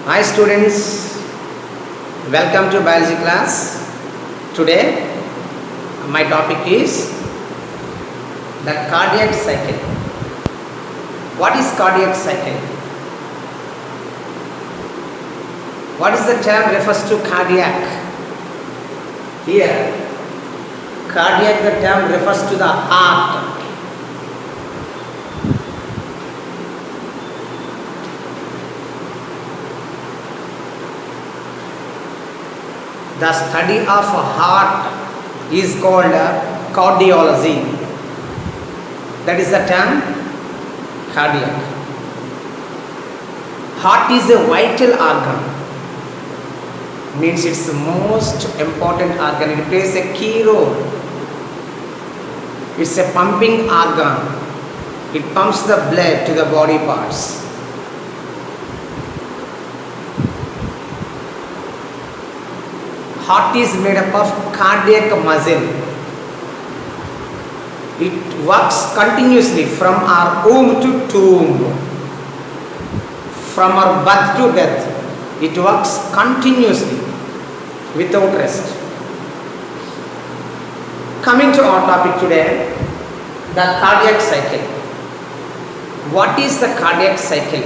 Hi students, welcome to biology class. Today my topic is the cardiac cycle. What is cardiac cycle? What is the term refers to cardiac? Here, cardiac the term refers to the heart. The study of heart is called cardiology. That is the term cardiac. Heart is a vital organ. Means it's the most important organ. It plays a key role. It's a pumping organ. It pumps the blood to the body parts. Heart is made up of cardiac muscle. It works continuously from our womb to tomb, from our birth to death. It works continuously without rest. Coming to our topic today, the cardiac cycle. What is the cardiac cycle?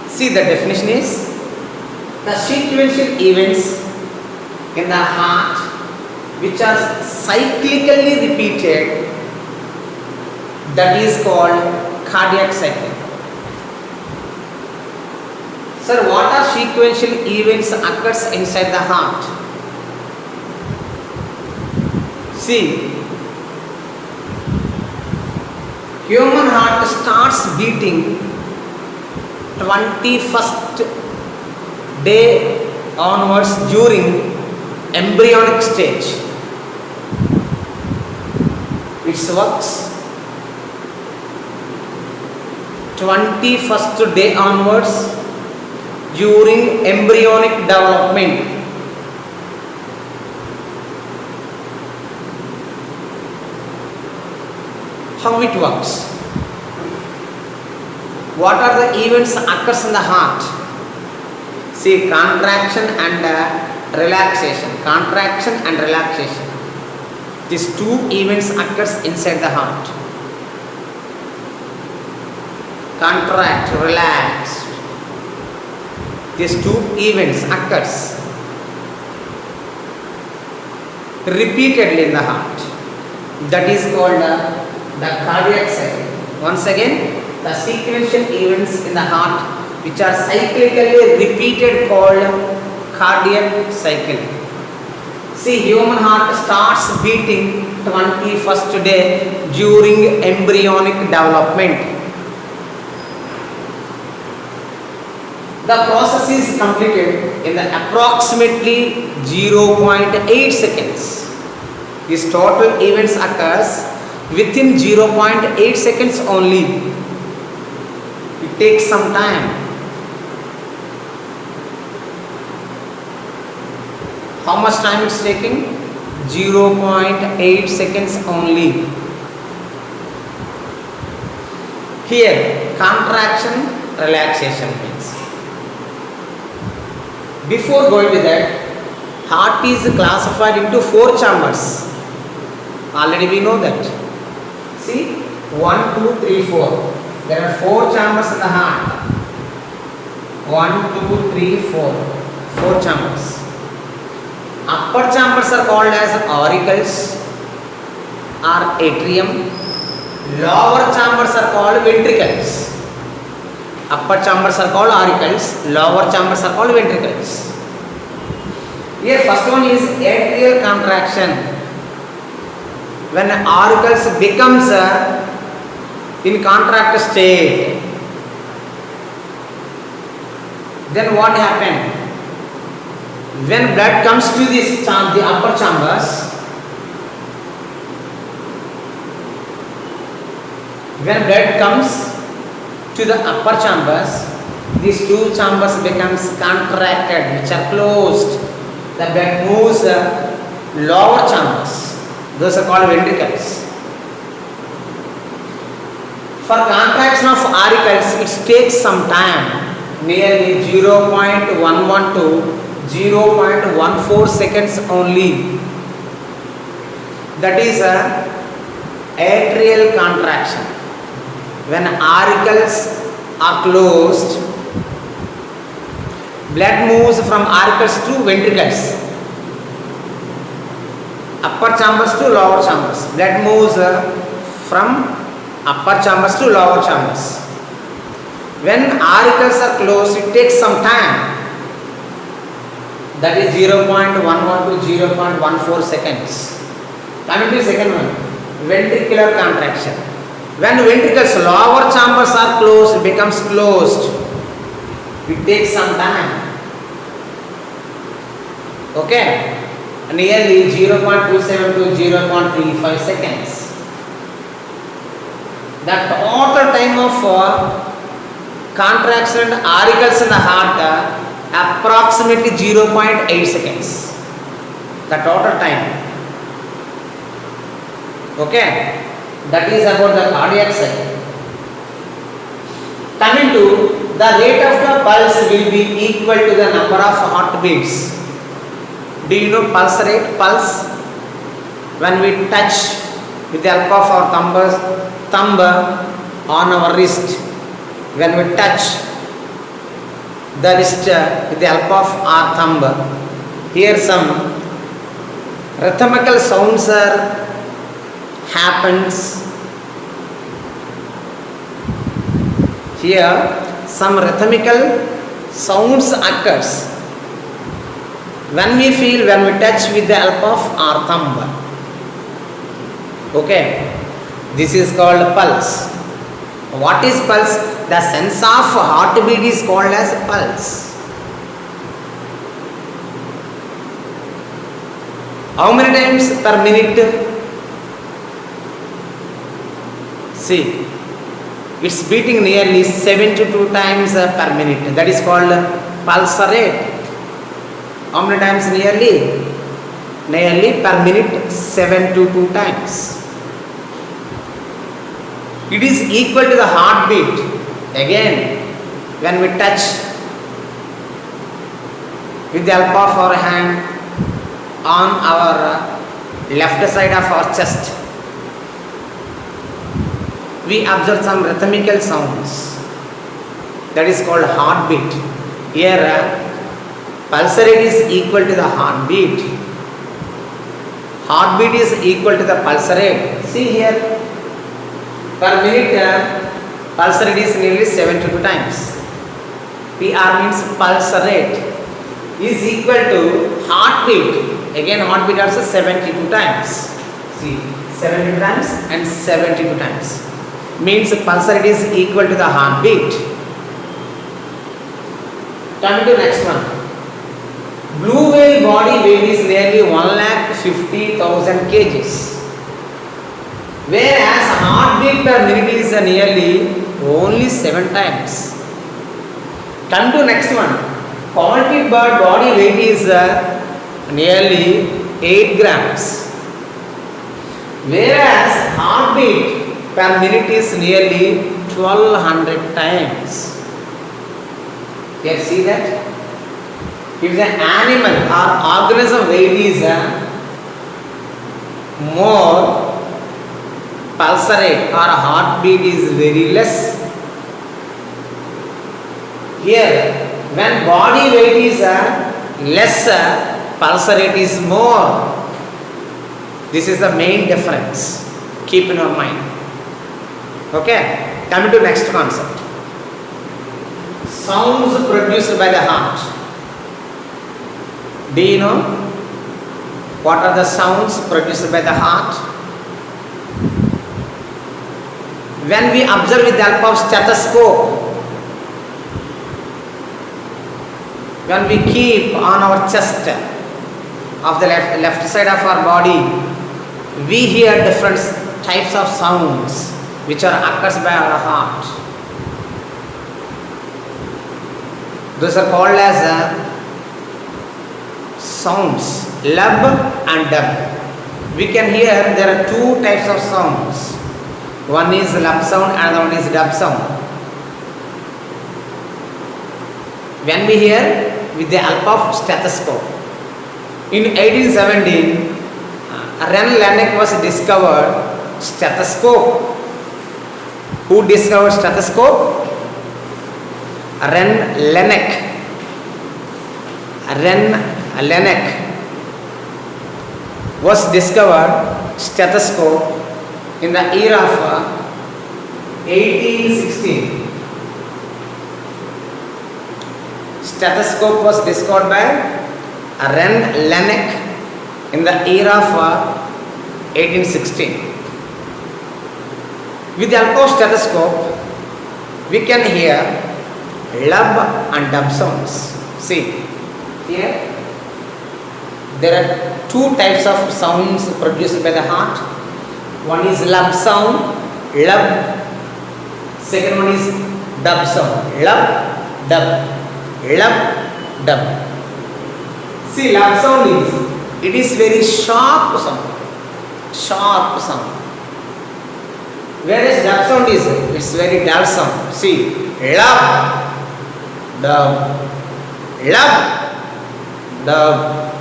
See, the definition is the sequential events in the heart which are cyclically repeated, that is called cardiac cycle. Sir, what are sequential events occurs inside the heart? See, human heart starts beating 21st day onwards during embryonic stage. It works 21st day onwards during embryonic development. How it works? What are the events occurs in the heart? See, contraction and relaxation. Contraction and relaxation. These two events occurs inside the heart. Contract, relax. These two events occurs repeatedly in the heart. That is called the cardiac cycle. Once again, the sequential events in the heart which are cyclically repeated called cardiac cycle. See, human heart starts beating 21st day during embryonic development. The process is completed in the approximately 0.8 seconds. This total events occurs within 0.8 seconds only. It takes some time. How much time it's taking? 0.8 seconds only. Here, contraction, relaxation means. Before going to that, heart is classified into 4 chambers. Already we know that. See, 1, 2, 3, 4. There are 4 chambers in the heart. 1, 2, 3, 4. 4 chambers. Upper chambers are called as auricles or atrium. Lower chambers are called ventricles. Upper chambers are called auricles. Lower chambers are called ventricles. Here first one is atrial contraction. When auricles becomes in contract state, then what happened? When blood comes to this the upper chambers, when blood comes to the upper chambers, these 2 chambers becomes contracted, which are closed. The blood moves lower chambers. Those are called ventricles. For contraction of auricles, it takes some time. nearly 0.11 to 0.14 seconds only. That is a atrial contraction. When auricles are closed, blood moves from auricles to ventricles, upper chambers to lower chambers. Blood moves from upper chambers to lower chambers. When auricles are closed, it takes some time. That is 0.11 to 0.14 seconds. Coming to the second one, ventricular contraction. When ventricles, lower chambers are closed, it becomes closed. It takes some time. Okay, nearly 0.27 to 0.35 seconds. The total time of contraction and auricles in the heart approximately 0.8 seconds. The total time. Okay, that is about the cardiac cycle. Coming to the rate of the pulse will be equal to the number of heartbeats. Do you know pulse rate? Pulse, when we touch with the help of our thumb on our wrist, when we touch the wrist with the help of our thumb, here some rhythmical sounds happens. Here some rhythmical sounds occurs when we touch with the help of our thumb. Okay, this is called pulse. What is pulse? The sense of heartbeat is called as pulse. How many times per minute? See, it's beating nearly 72 times per minute. That is called pulse rate. How many times? Nearly per minute 72 times. It is equal to the heartbeat. Again, when we touch with the help of our hand on our left side of our chest, we observe some rhythmical sounds. That is called heartbeat. Here pulse rate is equal to the heartbeat. Heartbeat is equal to the pulse rate. See here, per minute pulse rate is nearly 72 times. PR means pulse rate is equal to heartbeat. Again heartbeat also 72 times. See, 72 times and 72 times. Means pulse rate is equal to the heartbeat. Coming to next one. Blue whale body weight is nearly 1,50,000 kgs. Whereas heartbeat per minute is nearly only 7 times. Come to next one. Quality bird body weight is nearly 8 grams. Whereas heartbeat per minute is nearly 1200 times. You see that? If the animal or organism weight is more, pulse rate or heartbeat is very less. Here, when body weight is less, pulse rate is more. This is the main difference. Keep in your mind. Okay, coming to next concept. Sounds produced by the heart. Do you know what are the sounds produced by the heart? When we observe with the help of stethoscope, when we keep on our chest of the left side of our body, we hear different types of sounds which are occurs by our heart. Those are called as sounds, lub and dub. We can hear there are two types of sounds. One is lub sound and one is dub sound. When we hear with the help of stethoscope. In 1817, Ren Laennec was discovered stethoscope. Who discovered stethoscope? Ren Laennec. Ren Laennec was discovered stethoscope in the year of 1816. Stethoscope was discovered by Ren Laennec in the year of 1816. With the help of stethoscope, we can hear lub and dub sounds. See, here there are two types of sounds produced by the heart. One is lub sound, lub. Second one is dub sound, lub, dub, lub, dub. See, lub sound is very sharp sound. Whereas dub sound it's very dull sound. See, lub, dub, lub, dub.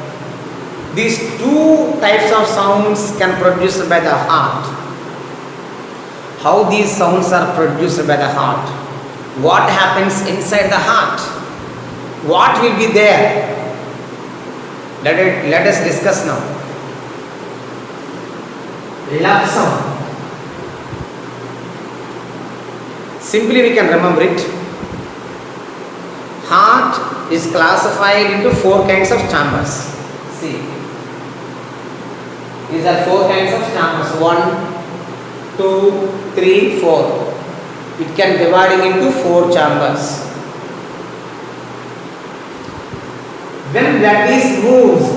These two types of sounds can produced by the heart. How these sounds are produced by the heart? What happens inside the heart? What will be there? Let us discuss now. Lub sound. Simply we can remember it. Heart is classified into four kinds of chambers. See, these are four kinds of chambers. 1, 2, 3, 4. It can dividing into four chambers. When blood is moves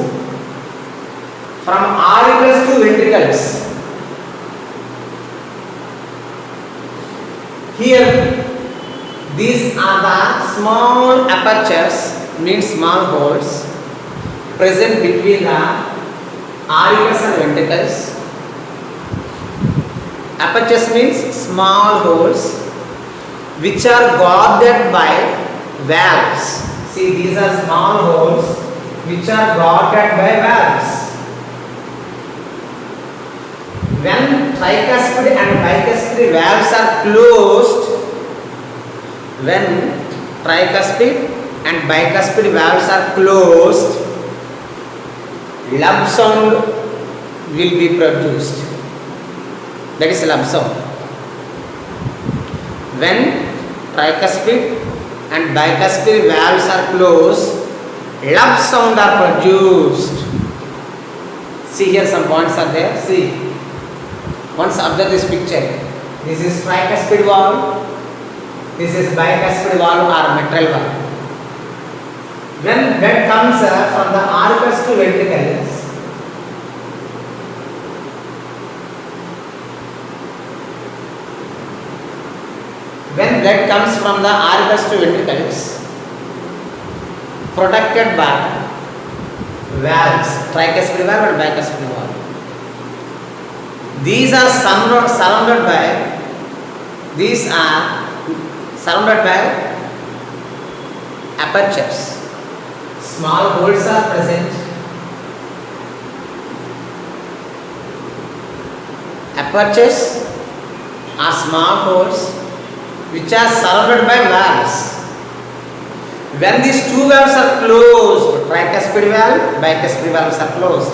from auricles to ventricles, here these are the small apertures, means small holes present between the auricles and ventricles. Apertures means small holes which are guarded by valves. See, these are small holes which are guarded by valves. When tricuspid and bicuspid valves are closed, when tricuspid and bicuspid valves are closed, lub sound will be produced. That is lub sound. When tricuspid and bicuspid valves are closed, lub sound are produced. See, here some points are there. See, once observe this picture. This is tricuspid valve. This is bicuspid valve or mitral valve. When blood comes from the auricles to ventricles, when blood comes from the auricles to ventricles, protected by valves, tricuspid valve and bicuspid valve. These are surrounded by apertures. Small holes are present. Apertures are small holes which are surrounded by valves. When these two valves are closed, tricuspid valve, bicuspid valves are closed,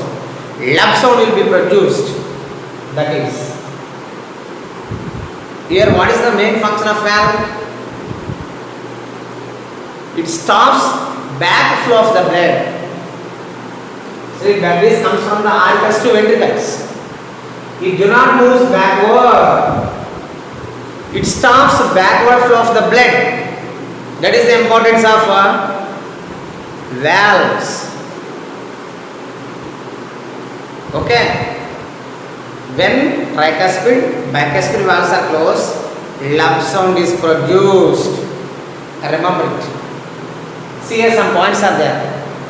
lub sound will be produced. That is, here what is the main function of valve? It stops back flow of the blood. So blood comes from the auricles to ventricles. It do not move backward. It stops backward flow of the blood. That is the importance of valves. Okay. When tricuspid, bicuspid valves are closed, lub sound is produced. Remember it. See, here some points are there.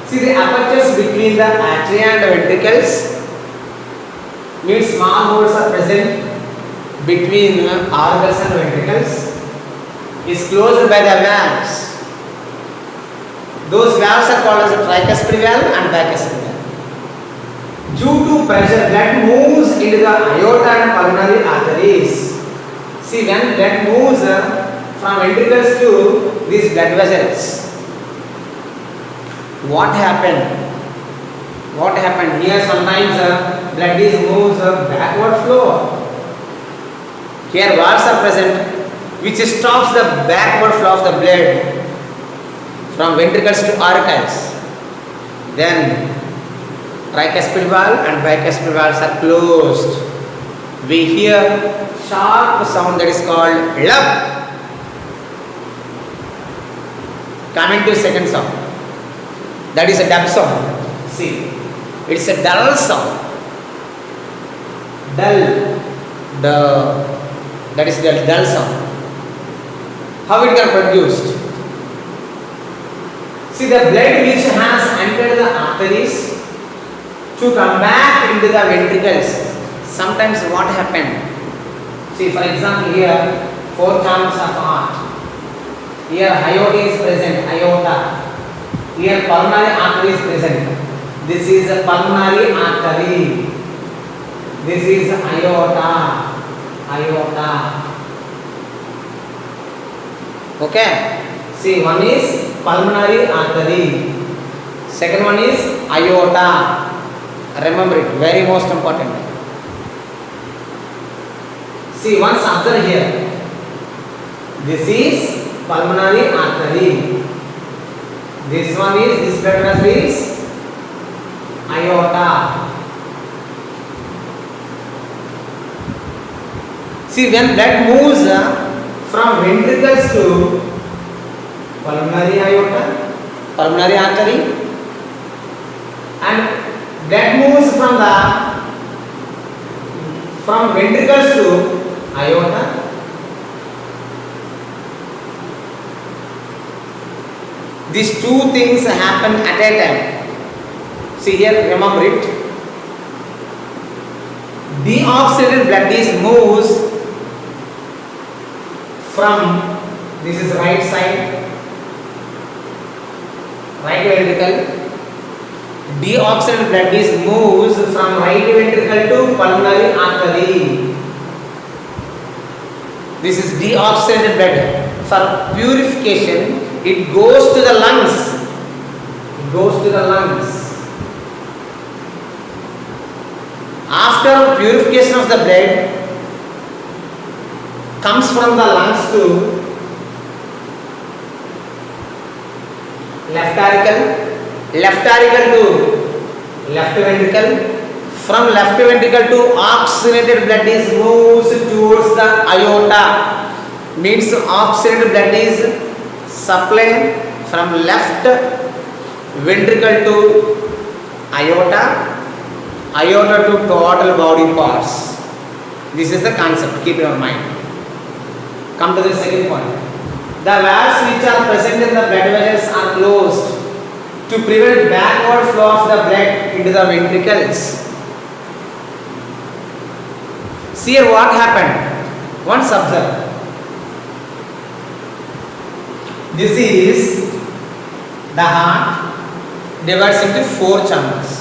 See, the apertures between the atria and ventricles means small holes are present between auricles and ventricles is closed by the valves. Those valves are called as a tricuspid valve and bicuspid valve. Due to pressure, blood moves into the aorta and pulmonary arteries. See, when blood moves from ventricles to these blood vessels, what happened? What happened here? Sometimes blood is moves backward flow. Here valves are present which stops the backward flow of the blood from ventricles to auricles. Then tricuspid valve and bicuspid valves are closed. We hear sharp sound that is called lub. Coming to second sound, that is a dub sound. See, it's a dull sound. Dull. That is the dull sound. How it got produced? See, the blood which has entered the arteries to come back into the ventricles. Sometimes what happened? See, for example, here 4 chambers of heart. Here aorta is present, aorta. Here pulmonary artery is present. This is a pulmonary artery. This is aorta. Aorta. Okay. See, one is pulmonary artery. Second one is aorta. Remember it, very most important. See, once observe here. This is pulmonary artery. This one is, this blood vessel is aorta. See, when blood moves from ventricles to pulmonary aorta, pulmonary artery, and blood moves from ventricles to aorta, these two things happen at a time. See here, remember it. Deoxygenated blood is moves from, this is right side, right ventricle. Deoxygenated blood is moves from right ventricle to pulmonary artery. This is deoxygenated blood. For purification, it goes to the lungs. It goes to the lungs. After purification of the blood, comes from the lungs to left auricle to left ventricle. From left ventricle to oxygenated blood is moves towards the aorta. Means oxygenated blood is supplied from left ventricle to aorta, aorta to total body parts. This is the concept, keep in your mind. Come to the second point. The valves which are present in the blood vessels are closed to prevent backward flow of the blood into the ventricles. See here what happened. Once observe. This is the heart divides into 4 chambers.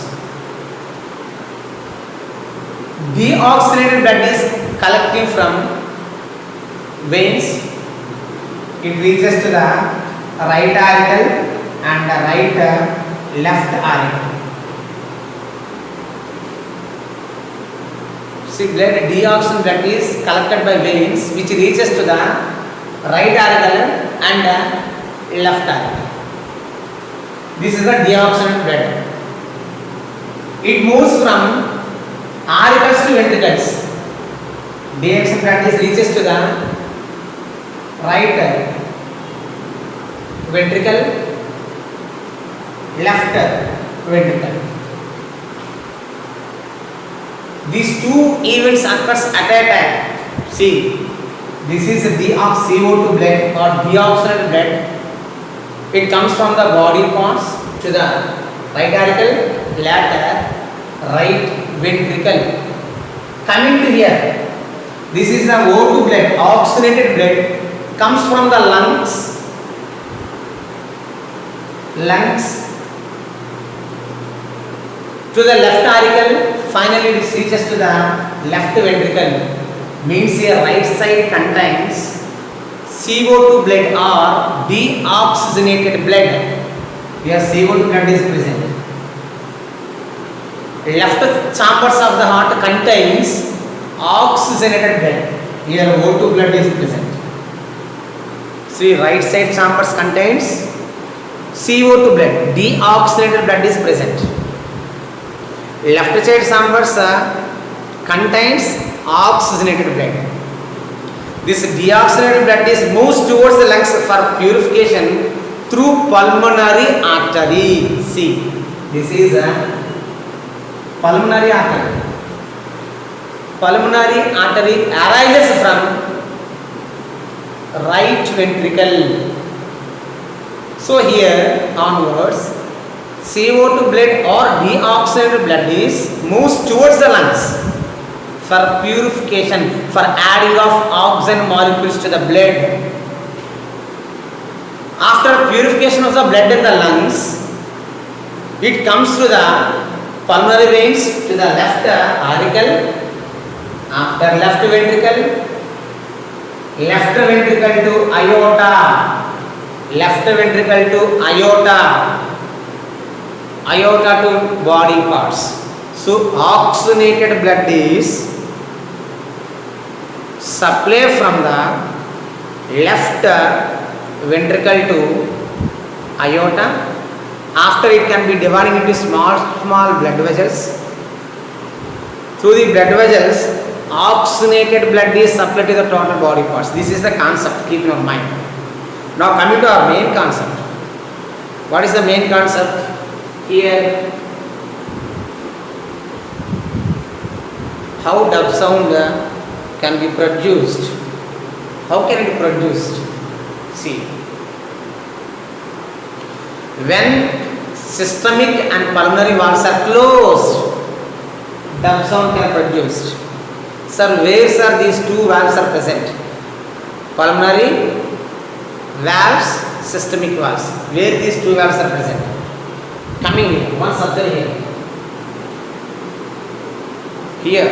Deoxygenated blood is collecting from veins. It reaches to the right auricle and the left auricle. See, blood deoxygenated blood is collected by veins which reaches to the right auricle and left auricle. This is the deoxygenated blood. It moves from auricles to ventricles. Deoxygenated blood is reaches to the right ventricle, left ventricle. These two events occurs at a time. See, this is CO2 blood or deoxygenated blood. It comes from the body parts to the right auricle, left right ventricle. Coming to here, this is the O2 blood, oxygenated blood, comes from the lungs lungs to the left auricle, finally it reaches to the left ventricle. Means here right side contains CO2 blood or deoxygenated blood. Here CO2 blood is present. Left chambers of the heart contains oxygenated blood. Here O2 blood is present. See, right side chambers contains CO2 blood, deoxygenated blood is present. Left side chambers contains oxygenated blood. This deoxygenated blood is moves towards the lungs for purification through pulmonary artery. See, this is a pulmonary artery. Pulmonary artery arises from right ventricle. So here onwards, CO2 blood or deoxygenated blood is moves towards the lungs for purification, for adding of oxygen molecules to the blood. After purification of the blood in the lungs, it comes to the pulmonary veins to the left auricle. After left ventricle to aorta, left ventricle to aorta, aorta to body parts. So oxygenated blood is supply from the left ventricle to aorta. After it can be dividing into small blood vessels. Through the blood vessels, oxygenated blood is supplied to the total body parts. This is the concept, keep in your mind. Now coming to our main concept. What is the main concept? Here, how dove sound can be produced. How can it be produced? See, when systemic and pulmonary valves are closed, dove sound can be produced. Sir, where are these two valves are present? Pulmonary valves, systemic valves. Where these two valves are present? Coming here, one observe here. Here,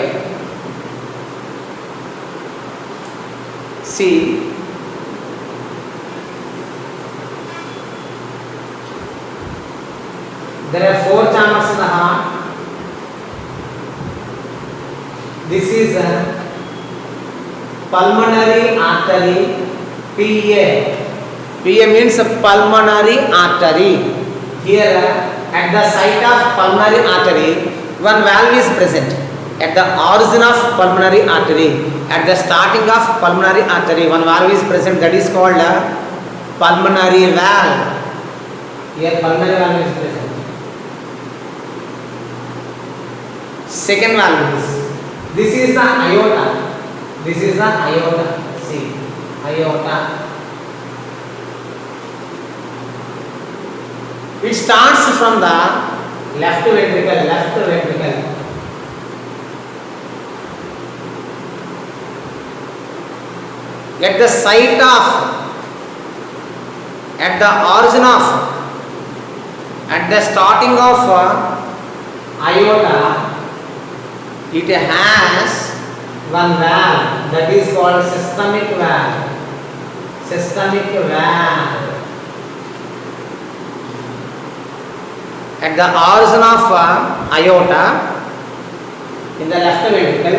see, there are 4 chambers in the heart. This is a pulmonary artery, PA. PA means a pulmonary artery. Here, at the site of pulmonary artery, one valve is present. At the origin of pulmonary artery, at the starting of pulmonary artery, one valve is present. That is called a pulmonary valve. Here, pulmonary valve is present. Second valve is, this is the aorta. This is the aorta. See, aorta. It starts from the left ventricle. At the site of, at the origin of, at the starting of aorta, it has one valve that is called systemic valve. Systemic valve. At the origin of aorta, in the left ventricle,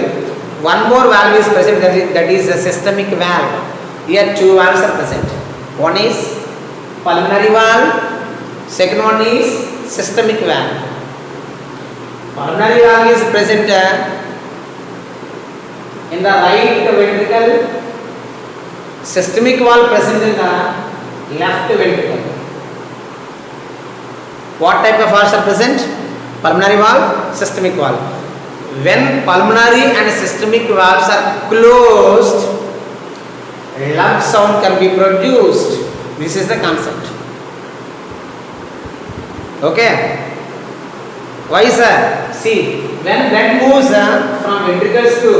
one more valve is present, that is a systemic valve. Here 2 valves are present. One is pulmonary valve, second one is systemic valve. Pulmonary valve is present in the right ventricle, systemic valve present in the left ventricle. What type of valves are present? Pulmonary valve, systemic valve. When pulmonary and systemic valves are closed, lung sound can be produced. This is the concept. Okay? Why, sir? See, when blood moves from ventricles to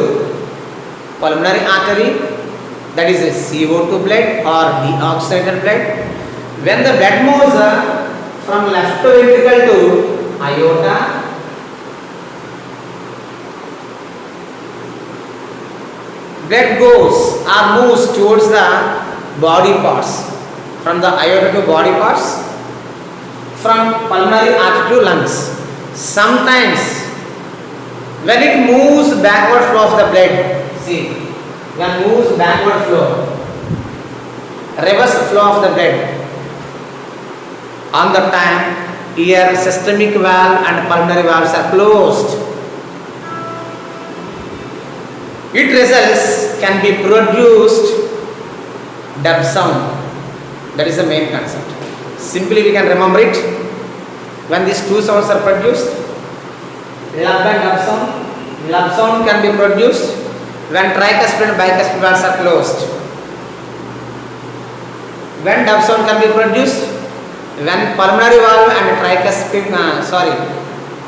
pulmonary artery, that is a CO2 blood or deoxygenated blood. When the blood moves from left ventricle to aorta, blood goes or moves towards the body parts, from the aorta to body parts, from pulmonary artery to lungs. Sometimes when it moves backward flow of the blood, see, when moves backward flow, reverse flow of the blood, on the time here systemic valve and pulmonary valves are closed. It results can be produced dub sound. That is the main concept. Simply we can remember it. When these two sounds are produced, lub and dub sound. Lub sound can be produced when tricuspid and bicuspid valves are closed. When dub sound can be produced, when pulmonary valve and tricuspid,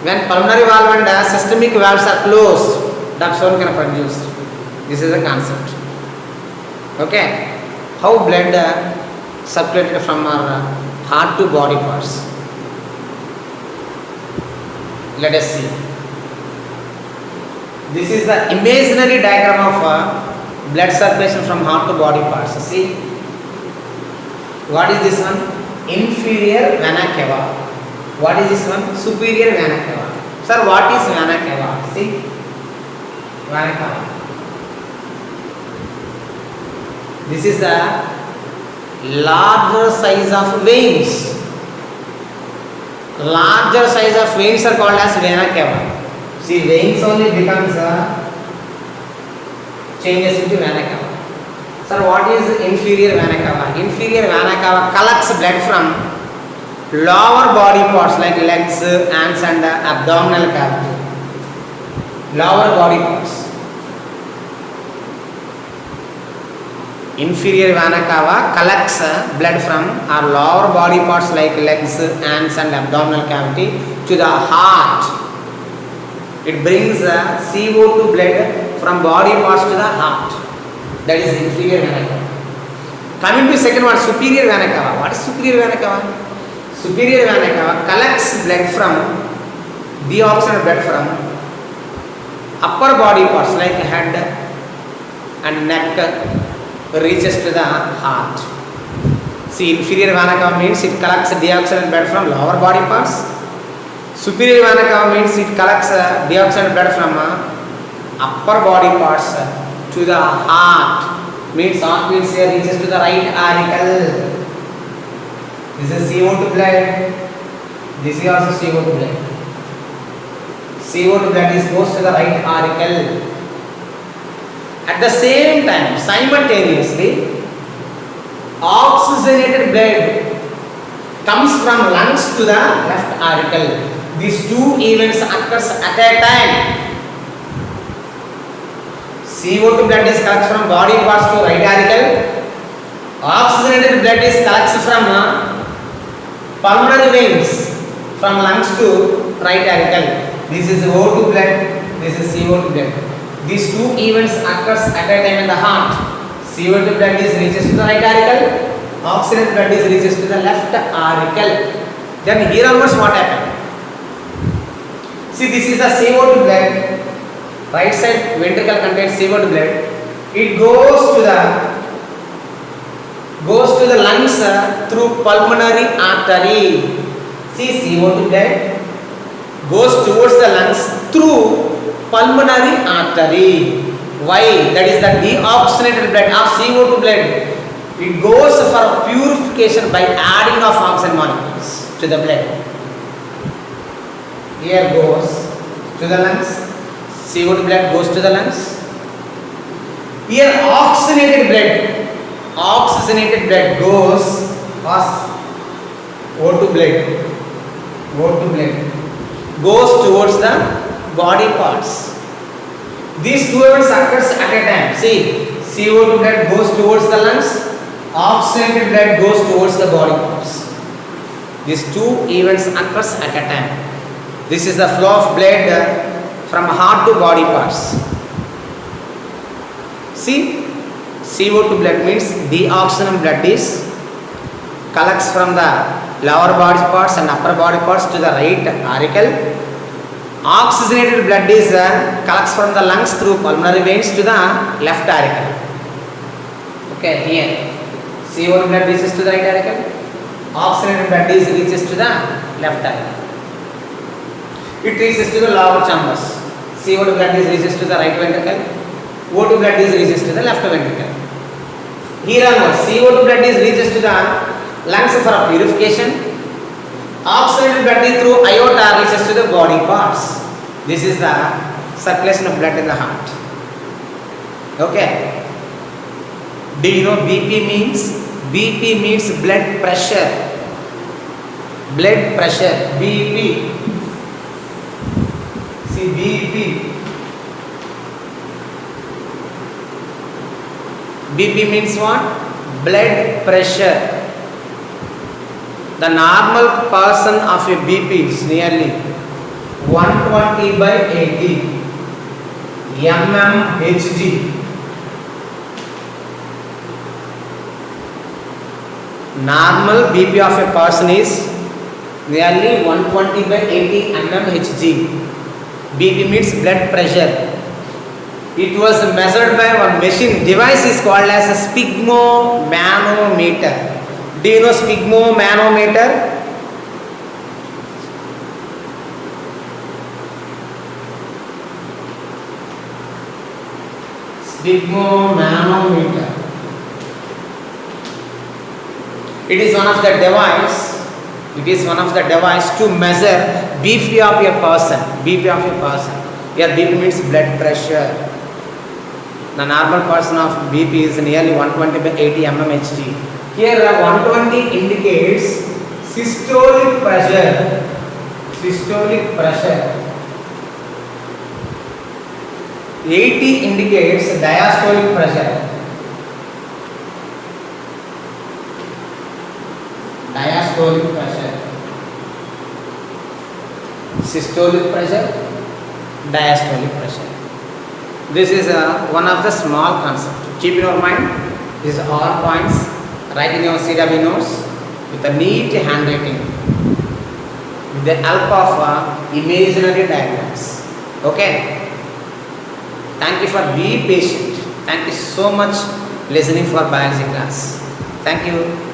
when pulmonary valve and systemic valves are closed, dub sound can produce. This is the concept. Okay, how blood circulated from our heart to body parts. Let us see. This is the imaginary diagram of blood circulation from heart to body parts. See, what is this one? Inferior vena cava. What is this one? Superior vena cava. Sir, what is vena cava? See, vena cava. This is the larger size of veins. Larger size of veins are called as vena cava. See, veins only becomes changes into vena cava. Sir, what is inferior vena cava? Inferior vena cava collects blood from lower body parts like legs, hands and abdominal cavity. Lower body parts. Inferior vena cava collects blood from our lower body parts like legs, hands and abdominal cavity to the heart. It brings CO2 blood from body parts to the heart. That is inferior vena cava. Coming to second one, superior vena cava. What is superior vena cava? Superior vena cava collects blood from, deoxygenated blood from upper body parts like head and neck, reaches to the heart. See, inferior vena cava means it collects deoxygenated blood from lower body parts. Superior vena cava means it collects deoxygenated blood from upper body parts to the heart. Means heart means here reaches to the right auricle. This is CO2 blood. This is also CO2 blood. CO2 blood goes to the right auricle. At the same time, simultaneously, oxygenated blood comes from lungs to the left auricle. These two events occurs at a time. CO2 blood is collects from body parts to right auricle. Oxygenated blood is collects from pulmonary veins from lungs to right auricle. This is O2 blood. This is CO2 blood. These two events occurs at a time in the heart. CO2 blood is reaches to the right auricle. Oxygenated blood is reaches to the left auricle. Then here onwards what happened? See, this is the CO2 blood. Right side ventricle contains CO2 blood. It goes to the lungs through pulmonary artery. See, CO2 blood goes towards the lungs through pulmonary artery. Why? That is the deoxygenated blood or CO2 blood. It goes for purification by adding of oxygen molecules to the blood. Here goes to the lungs. CO2 blood goes to the lungs. Here oxygenated blood goes as O2 blood goes towards the body parts. These two events occurs at a time. See, CO2 blood goes towards the lungs, oxygenated blood goes towards the body parts. These two events occurs at a time. This is the flow of blood from heart to body parts. See, CO2 blood means deoxygenated blood is collects from the lower body parts and upper body parts to the right auricle. Oxygenated blood is collects from the lungs through pulmonary veins to the left auricle. Okay, here CO2 blood reaches to the right auricle, oxygenated blood reaches to the left auricle. It reaches to the lower chambers. CO2 blood reaches to the right ventricle, O2 blood reaches to the left ventricle. Here onwards, CO2 blood reaches to the lungs for purification. Oxygenated blood through aorta reaches to the body parts. This is the circulation of blood in the heart. Okay. Do you know BP means? BP means blood pressure. Blood pressure. BP. See BP. BP means what? Blood pressure. The normal person of a BP is nearly 120/80 mmHg. Normal BP of a person is nearly 120/80 mmHg. BP means blood pressure. It was measured by one machine device is called as a sphygmomanometer. Do you know sphygmomanometer? Sphygmomanometer. It is one of the device. It is one of the device to measure BP of a person. BP of a person. Here BP means blood pressure. The normal person of BP is nearly 120/80 mmHg. Here 120 indicates systolic pressure. Systolic pressure. 80 indicates diastolic pressure. Diastolic pressure. Systolic pressure. Diastolic pressure. This is one of the small concepts. Keep in your mind. These are all points. Write in your CW notes with a neat handwriting with the help of imaginary diagrams. Okay. Thank you for being patient. Thank you so much listening for biology class. Thank you.